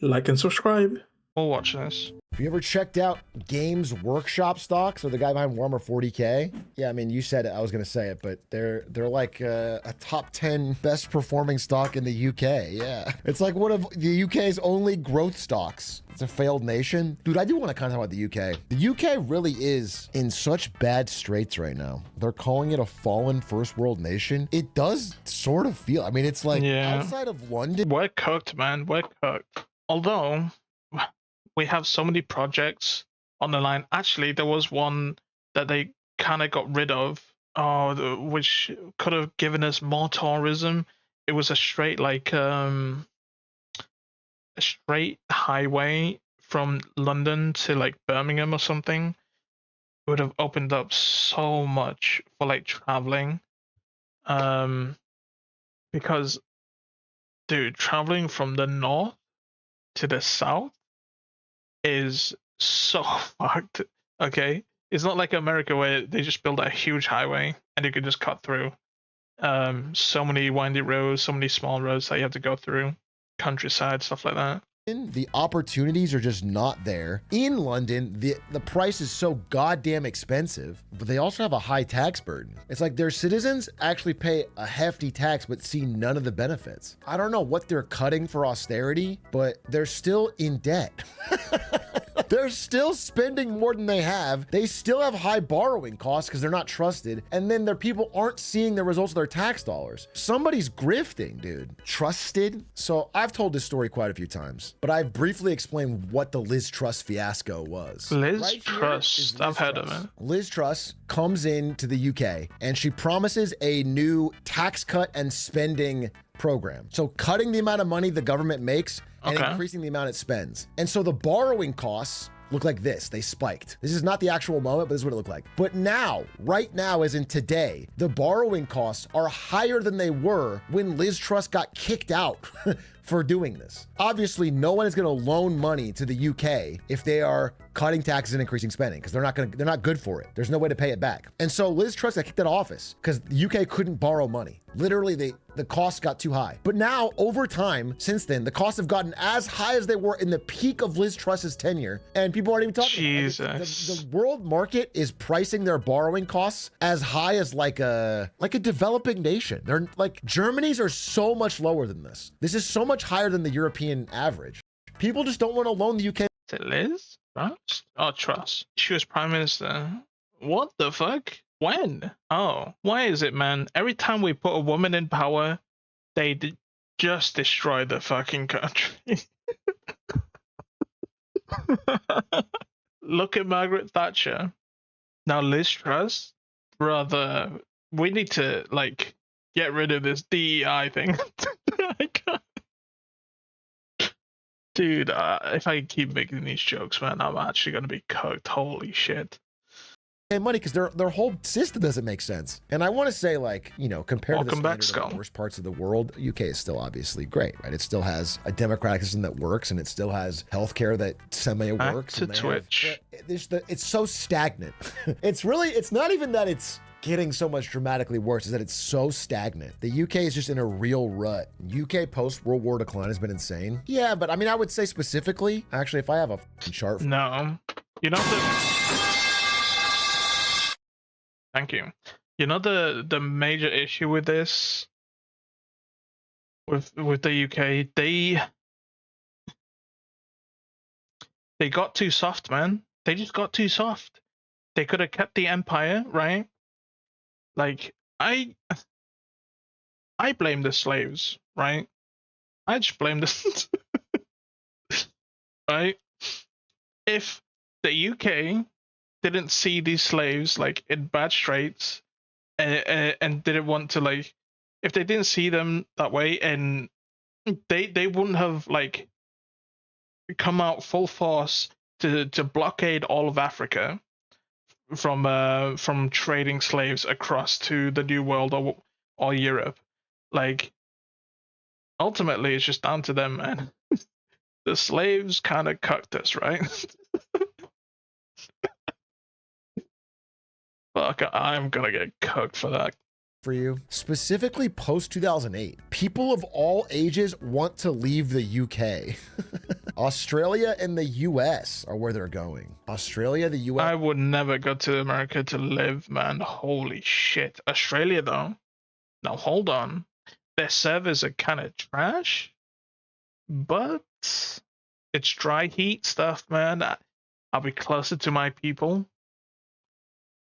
Like and subscribe. We'll watch this. Have you ever checked out Games Workshop stocks, or the guy behind Warhammer 40K? Yeah, I mean, you said it, I was gonna say it, but they're like a top 10 best performing stock in the UK. Yeah, it's like one of the UK's only growth stocks. It's a failed nation. Dude, I do want to kind of talk about the UK. The UK really is in such bad straits right now. They're calling it a fallen first world nation. It does sort of feel, I mean, it's like outside of London. We're cooked, man. We're cooked. Although we have so many projects on the line. Actually, there was one that they kind of got rid of, which could have given us more tourism. It was a straight a straight highway from London to like Birmingham or something. It would have opened up so much for like traveling. Because dude, traveling from the north to the south is so fucked. Okay, it's not like America where they just build a huge highway and you can just cut through. So many windy roads, so many small roads that you have to go through, countryside, stuff like that. The opportunities are just not there. In London, the price is so goddamn expensive, but they also have a high tax burden. It's like their citizens actually pay a hefty tax but see none of the benefits. I don't know what they're cutting for austerity, but they're still in debt. They're still spending more than they have. They still have high borrowing costs because they're not trusted. And then their people aren't seeing the results of their tax dollars. Somebody's grifting, dude. Trusted? So I've told this story quite a few times, but I've briefly explained what the Liz Truss fiasco was. Liz Truss, I've heard of it. Liz Truss comes into the UK and she promises a new tax cut and spending program. So cutting the amount of money the government makes and increasing the amount it spends. And so the borrowing costs look like this. They spiked. This is not the actual moment, but this is what it looked like. But now, right now, as in today, the borrowing costs are higher than they were when Liz Truss got kicked out for doing this. Obviously, no one is going to loan money to the UK if they are cutting taxes and increasing spending, because they're not good for it. There's no way to pay it back. And so Liz Truss got kicked out of office because the UK couldn't borrow money. Literally, the costs got too high. But now, over time, since then, the costs have gotten as high as they were in the peak of Liz Truss's tenure, and people aren't even talking about it. The world market is pricing their borrowing costs as high as like a developing nation. They're like, Germany's are so much lower than this. This is so much higher than the European average. People just don't want to loan the UK. Is it Liz? Truss? Oh, Truss. She was prime minister. What the fuck? When? Oh, why is it, man? Every time we put a woman in power, they just destroy the fucking country. Look at Margaret Thatcher. Now Liz Truss, brother, we need to like get rid of this DEI thing. I can't. Dude, if I keep making these jokes, man, I'm actually gonna be cooked. Holy shit. Money because their whole system doesn't make sense. And I want to say, like, you know, compared to the worst parts of the world, UK is still obviously great, right? It still has a democratic system that works, and it still has healthcare that semi-works. Back to Twitch. It's so stagnant. It's not even that it's getting so much dramatically worse, is that it's so stagnant. The UK is just in a real rut. UK post-World War decline has been insane. Yeah, but I mean, I would say specifically, actually, if I have a chart. No, you know Thank you. You know the major issue with this, with the UK, they got too soft, man. They just got too soft. They could have kept the empire, right? Like I blame the slaves, right? I just blame the right? If the UK didn't see these slaves like in bad straits and didn't want to, like, if they didn't see them that way, and they wouldn't have like come out full force to blockade all of Africa from trading slaves across to the New World or Europe. Like, ultimately it's just down to them, man. The slaves kind of cucked us, right? Fuck, I'm gonna get cooked for that. For you, specifically post 2008, people of all ages want to leave the UK. Australia and the US are where they're going. Australia, the US. I would never go to America to live, man. Holy shit. Australia, though. Now, hold on. Their servers are kind of trash, but it's dry heat stuff, man. I'll be closer to my people.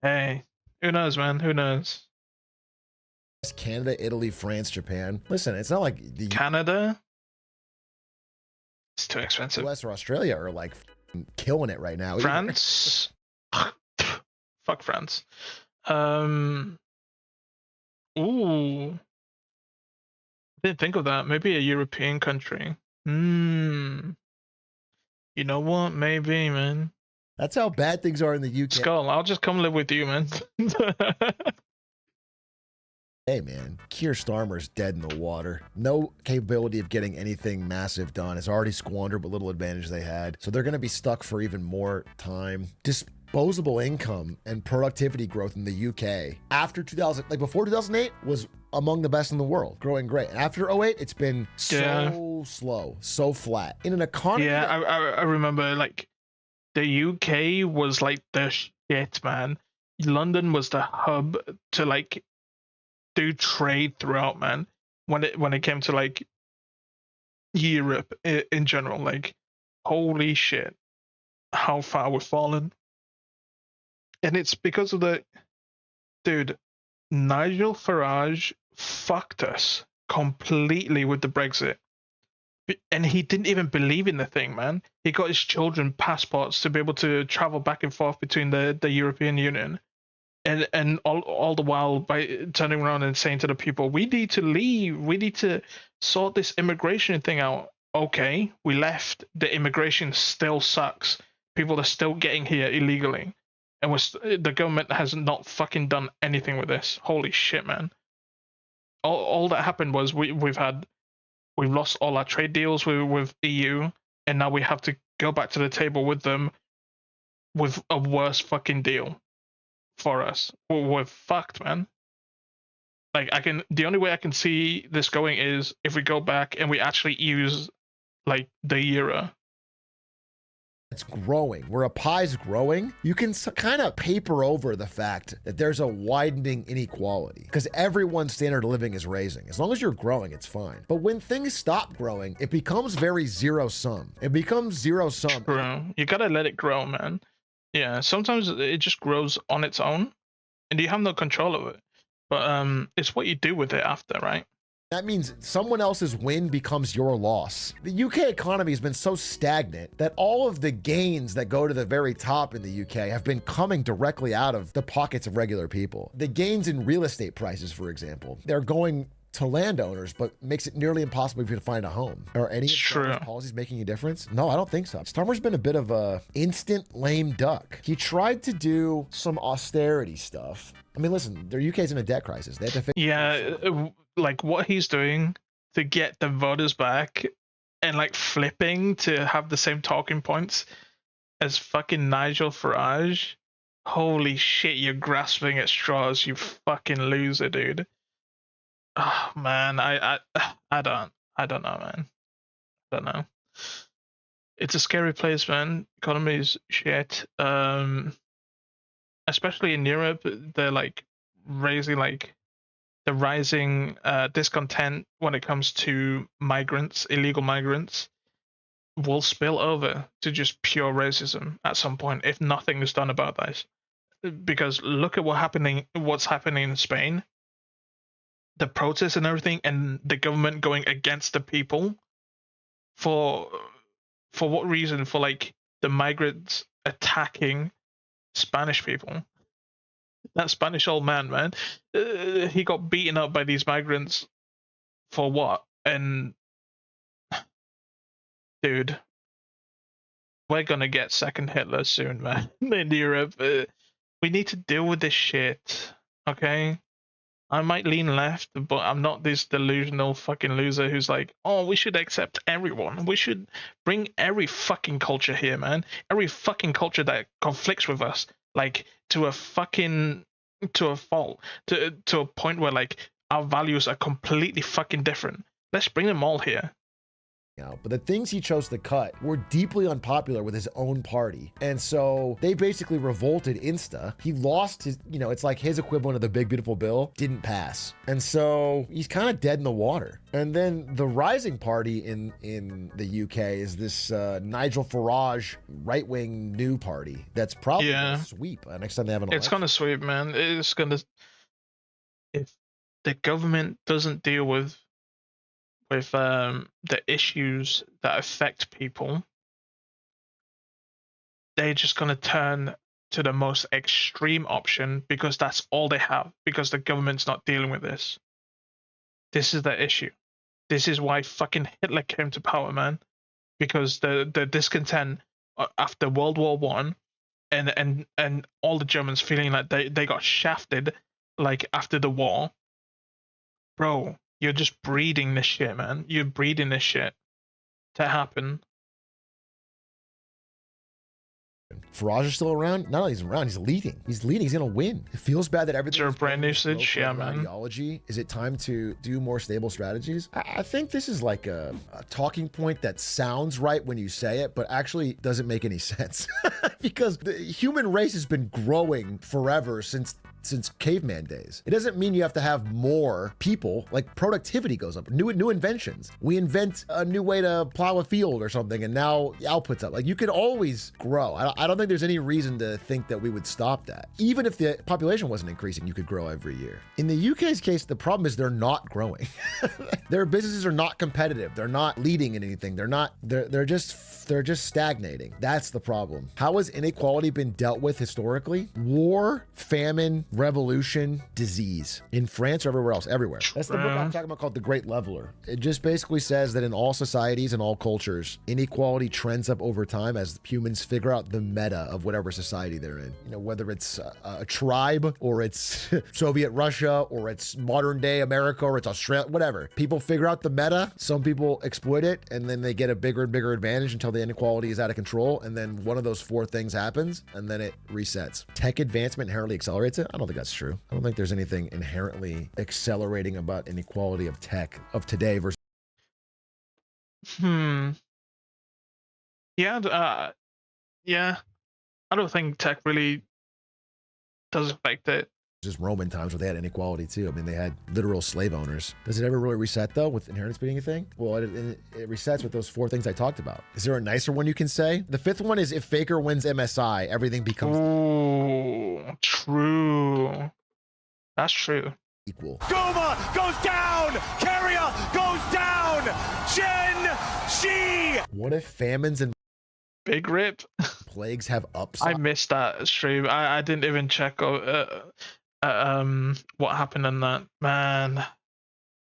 Hey, who knows, man? Who knows? Canada, Italy, France, Japan. Listen, it's not like the Canada? It's too expensive. US or Australia are like killing it right now. France? Fuck France. Ooh. Didn't think of that. Maybe a European country. You know what? Maybe, man. That's how bad things are in the UK. Skull, I'll just come live with you, man. Hey, man, Keir Starmer's dead in the water. No capability of getting anything massive done. It's already squandered what little advantage they had. So they're going to be stuck for even more time. Disposable income and productivity growth in the UK after 2000, like before 2008, was among the best in the world, growing great. And after 08, it's been so slow, so flat. In an economy. Yeah, I remember like the UK was like the shit, man. London was the hub to like do trade throughout, man. When it came to like Europe in general, like holy shit, how far we've fallen. And it's because of the dude, Nigel Farage fucked us completely with the Brexit. And he didn't even believe in the thing, man. He got his children passports to be able to travel back and forth between the European Union. And all the while by turning around and saying to the people, we need to leave, we need to sort this immigration thing out. Okay, we left. The immigration still sucks. People are still getting here illegally, and the government has not fucking done anything with this. Holy shit, man. All that happened was we've lost all our trade deals with EU, and now we have to go back to the table with them with a worse fucking deal for us. We're fucked, man. Like the only way I can see this going is if we go back and we actually use like the euro. It's growing. Where a pie's growing, you can kind of paper over the fact that there's a widening inequality because everyone's standard of living is raising. As long as you're growing, it's fine. But when things stop growing, it becomes very zero sum. It becomes zero sum. True. You gotta let it grow, man. Yeah, sometimes it just grows on its own, and you have no control of it. But it's what you do with it after, right? That means someone else's win becomes your loss. The UK economy has been so stagnant that all of the gains that go to the very top in the UK have been coming directly out of the pockets of regular people. The gains in real estate prices, for example, they're going to landowners, but makes it nearly impossible for you to find a home. Are any of Starmer's policies making a difference? No, I don't think so. Starmer's been a bit of a instant lame duck. He tried to do some austerity stuff. I mean, listen, their UK's in a debt crisis. They have to fix. Yeah, like what he's doing to get the voters back and like flipping to have the same talking points as fucking Nigel Farage. Holy shit, you're grasping at straws, you fucking loser, dude. Oh man, I don't know, man. I don't know. It's a scary place, man. Economy's shit. Especially in Europe, they're like raising like the rising discontent when it comes to migrants, illegal migrants, will spill over to just pure racism at some point if nothing is done about this. Because look at what's happening in Spain. The protests and everything, and the government going against the people for what reason? For like the migrants attacking Spanish people. That Spanish old man, he got beaten up by these migrants for what? And dude, we're gonna get second Hitler soon, man. In Europe, we need to deal with this shit. Okay, I might lean left, but I'm not this delusional fucking loser who's like, oh, we should accept everyone. We should bring every fucking culture here, man. Every fucking culture that conflicts with us, like to a fault, to a point where like our values are completely fucking different. Let's bring them all here. But the things he chose to cut were deeply unpopular with his own party. And so they basically revolted insta. He lost his, it's like his equivalent of the big beautiful bill didn't pass. And so he's kind of dead in the water. And then the rising party in the UK is this Nigel Farage right-wing new party that's probably going to sweep next time they have an election. It's going to sweep, man. It's going to, if the government doesn't deal with the issues that affect people, they're just going to turn to the most extreme option because that's all they have, because the government's not dealing with this. This is the issue. This is why fucking Hitler came to power, man. Because the discontent after World War One, and all the Germans feeling like they got shafted, like after the war. Bro, you're just breeding this shit, man. You're breeding this shit to happen. Farage is still around. Not only he's around, he's leading. He's leading. He's gonna win. It feels bad that everything. Is there a brand new switch? Yeah, man. Ideology. Is it time to do more stable strategies? I think this is like a talking point that sounds right when you say it, but actually doesn't make any sense because the human race has been growing forever since caveman days. It doesn't mean you have to have more people. Like productivity goes up, new inventions. We invent a new way to plow a field or something, and now output's up. Like you could always grow. I don't think there's any reason to think that we would stop that. Even if the population wasn't increasing, you could grow every year. In the UK's case, the problem is they're not growing. Their businesses are not competitive. They're not leading in anything. They're just stagnating. That's the problem. How has inequality been dealt with historically? War, famine, revolution, disease. In France or everywhere else, everywhere. That's the book I'm talking about called The Great Leveler. It just basically says that in all societies and all cultures, inequality trends up over time as humans figure out the meta of whatever society they're in. Whether it's a tribe or it's Soviet Russia or it's modern day America or it's Australia, whatever. People figure out the meta. Some people exploit it and then they get a bigger and bigger advantage until the inequality is out of control. And then one of those four things happens and then it resets. Tech advancement inherently accelerates it. I don't think that's true. I don't think there's anything inherently accelerating about inequality of tech of today versus. Yeah. I don't think tech really does affect it. Just Roman times where they had inequality too. I mean, they had literal slave owners. Does it ever really reset though with inheritance being a thing? Well, it resets with those four things I talked about. Is there a nicer one you can say? The fifth one is if Faker wins MSI, everything becomes. Ooh, true. That's true. Equal. Goma goes down. Carrier goes down. Chen Shi. What if famines and Big rip. plagues have upside? I missed that stream. I didn't even check what happened in that, man.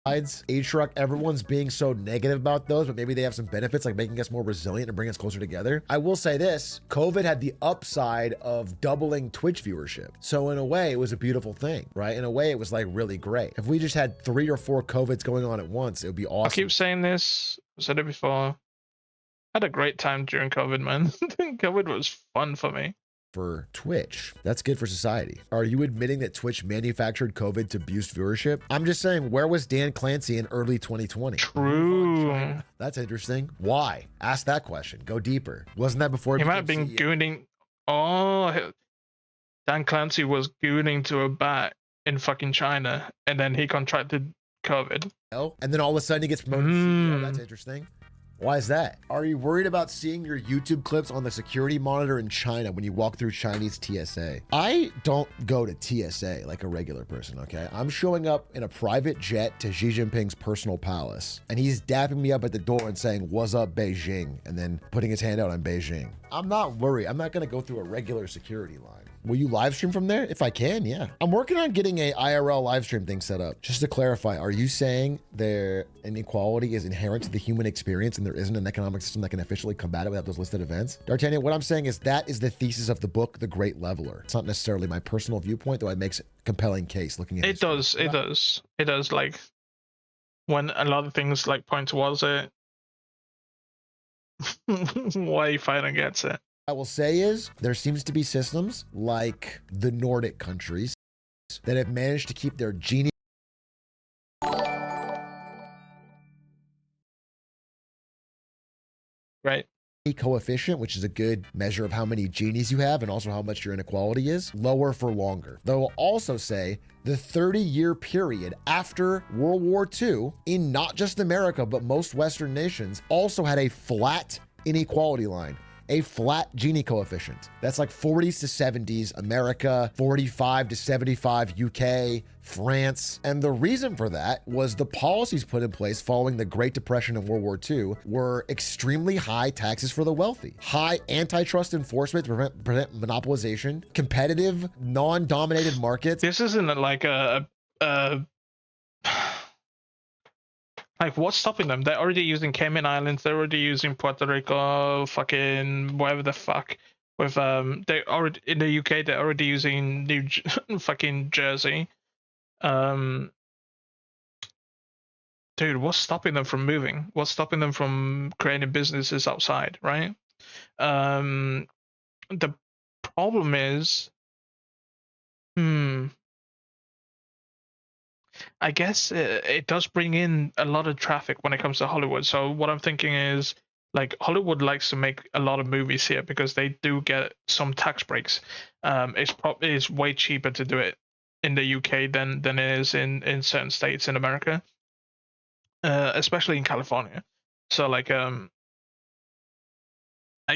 A-Truck, everyone's being so negative about those, but maybe they have some benefits like making us more resilient and bring us closer together. I will say this, COVID had the upside of doubling Twitch viewership. So in a way, it was a beautiful thing, right? In a way, it was like really great. If we just had 3 or 4 COVIDs going on at once, it would be awesome. I keep saying this, I said it before. I had a great time during COVID, man. COVID was fun for me. For Twitch, that's good for society. Are you admitting that Twitch manufactured COVID to boost viewership? I'm just saying, where was Dan Clancy in early 2020? True. That's interesting. Why? Ask that question. Go deeper. Wasn't that before he might have been gooning? Oh, Dan Clancy was gooning to a bat in fucking China, and then he contracted COVID. Oh, and then all of a sudden he gets promoted to CEO. That's interesting. Why is that? Are you worried about seeing your YouTube clips on the security monitor in China when you walk through Chinese TSA? I don't go to TSA like a regular person, okay? I'm showing up in a private jet to Xi Jinping's personal palace, and he's dapping me up at the door and saying, "What's up, Beijing?" and then putting his hand out on Beijing. I'm not worried. I'm not gonna go through a regular security line. Will you live stream from there? If I can, yeah. I'm working on getting a IRL live stream thing set up. Just to clarify, are you saying their inequality is inherent to the human experience and there isn't an economic system that can officially combat it without those listed events? D'Artagnan, what I'm saying is that is the thesis of the book, The Great Leveler. It's not necessarily my personal viewpoint, though it makes a compelling case looking at it. It does. Like, when a lot of things like point towards it, why you fight against it? I will say is there seems to be systems like the Nordic countries that have managed to keep their genius Right. Coefficient, which is a good measure of how many genies you have and also how much your inequality is, lower for longer. They'll also say the 30-year period after World War II in not just America, but most Western nations also had a flat inequality line, a flat Gini coefficient. That's like 40s to 70s, America, 45 to 75, UK, France. And the reason for that was the policies put in place following the Great Depression and World War II were extremely high taxes for the wealthy, high antitrust enforcement to prevent monopolization, competitive, non-dominated markets. This isn't like like, what's stopping them? They're already using Cayman Islands. They're already using Puerto Rico, fucking wherever the fuck. With they already in the UK. They're already using fucking Jersey. Dude, what's stopping them from moving? What's stopping them from creating businesses outside, right? The problem is, I guess it does bring in a lot of traffic when it comes to Hollywood. So what I'm thinking is, like, Hollywood likes to make a lot of movies here because they do get some tax breaks. It's way cheaper to do it in the UK than it is in certain states in America, especially in California. So like I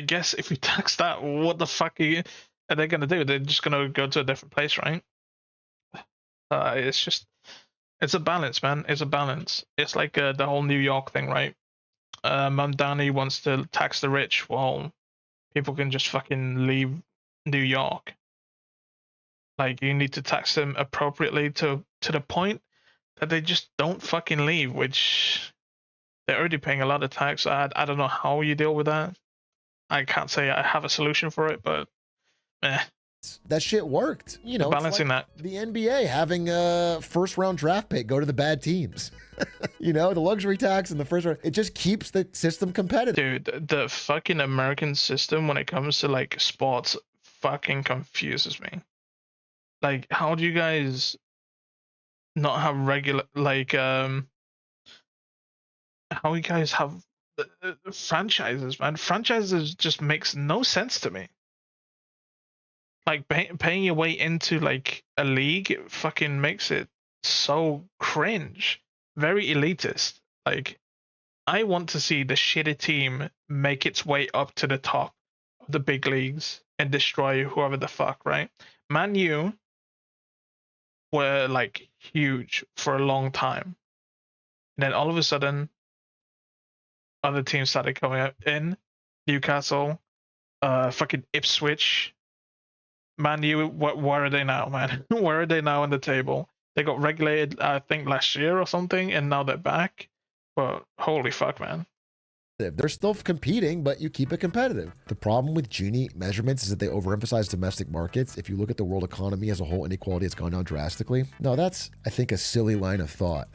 guess if we tax that, what the fuck are they gonna do? They're just gonna go to a different place, right? It's a balance, man. It's a balance. It's like the whole New York thing, right? Mamdani wants to tax the rich. Well, people can just fucking leave New York. Like, you need to tax them appropriately to the point that they just don't fucking leave, which they're already paying a lot of tax. I don't know how you deal with that. I can't say I have a solution for it, but that shit worked. You know, balancing like that. the NBA having a first round draft pick go to the bad teams. You know, the luxury tax in the first round, it just keeps the system competitive. Dude, the fucking American system when it comes to like sports fucking confuses me. Like, how do you guys not have regular, like, how you guys have franchises, man? Franchises just makes no sense to me. Like, paying your way into like a league, it fucking makes it so cringe, very elitist. Like, I want to see the shitty team make its way up to the top of the big leagues and destroy whoever the fuck, right? Man U were like huge for a long time. And then all of a sudden, other teams started coming up in. Newcastle, fucking Ipswich, Man U. Where are they now, man? Where are they now on the table? They got regulated, I think, last year or something, and now they're back. But holy fuck, man. They're still competing, but you keep it competitive. The problem with Gini measurements is that they overemphasize domestic markets. If you look at the world economy as a whole, inequality has gone down drastically. No, that's, I think, a silly line of thought.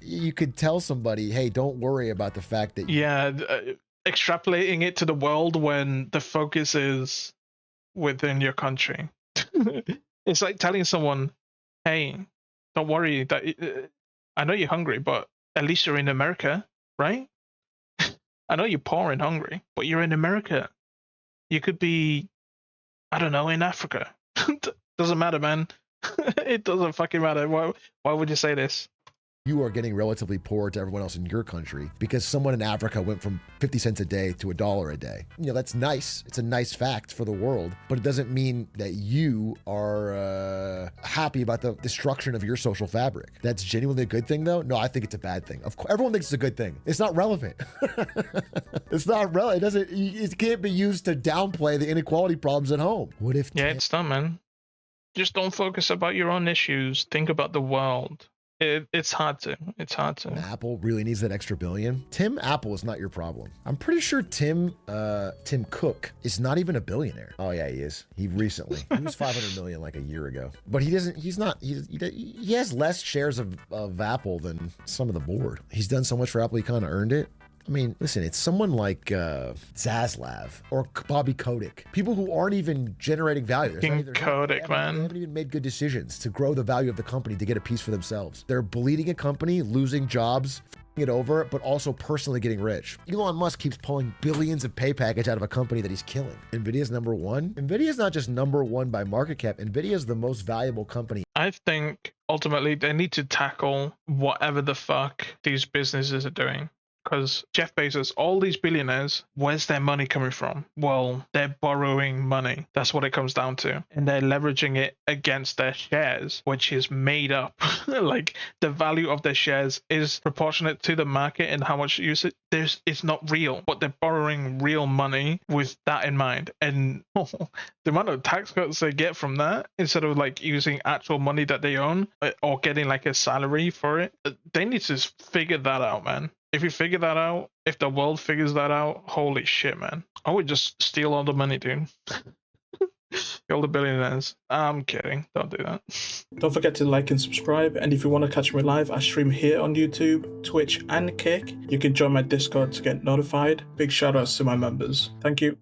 You could tell somebody, hey, don't worry about the fact that... Yeah, extrapolating it to the world when the focus is within your country. It's like telling someone, hey, don't worry, that I know you're hungry, but at least you're in America, right? I know you're poor and hungry, but you're in America. You could be, I don't know, in Africa. Doesn't matter, man. It doesn't fucking matter. Why would you say this? You are getting relatively poor to everyone else in your country because someone in Africa went from 50 cents a day to $1 a day. You know, that's nice. It's a nice fact for the world, but it doesn't mean that you are happy about the destruction of your social fabric. That's genuinely a good thing, though? No, I think it's a bad thing. Of course, everyone thinks it's a good thing. It's not relevant. It's not relevant. It can't be used to downplay the inequality problems at home. What if... Yeah, it's done, man. Just don't focus about your own issues. Think about the world. It's hard to. It's hard to. Apple really needs that extra billion. Tim Apple is not your problem. I'm pretty sure Tim Cook is not even a billionaire. Oh yeah, he is. He recently. He was 500 million like a year ago. But he doesn't. He's not. He has less shares of Apple than some of the board. He's done so much for Apple. He kind of earned it. I mean, listen, it's someone like Zaslav or Bobby Kotick, people who aren't even generating value. Kotick, man. They haven't even made good decisions to grow the value of the company to get a piece for themselves. They're bleeding a company, losing jobs, it over, but also personally getting rich. Elon Musk keeps pulling billions of pay package out of a company that he's killing. NVIDIA's number one. NVIDIA's not just number one by market cap. NVIDIA's the most valuable company. I think ultimately they need to tackle whatever the fuck these businesses are doing. Because Jeff Bezos, all these billionaires, where's their money coming from? Well, they're borrowing money. That's what it comes down to. And they're leveraging it against their shares, which is made up. Like, the value of their shares is proportionate to the market and how much use it. It's not real, but they're borrowing real money with that in mind. And the amount of tax cuts they get from that, instead of like using actual money that they own or getting like a salary for it, they need to figure that out, man. If you figure that out, if the world figures that out, holy shit, man. I would just steal all the money, dude. All the billionaires. I'm kidding. Don't do that. Don't forget to like and subscribe. And if you want to catch me live, I stream here on YouTube, Twitch, and Kick. You can join my Discord to get notified. Big shout outs to my members. Thank you.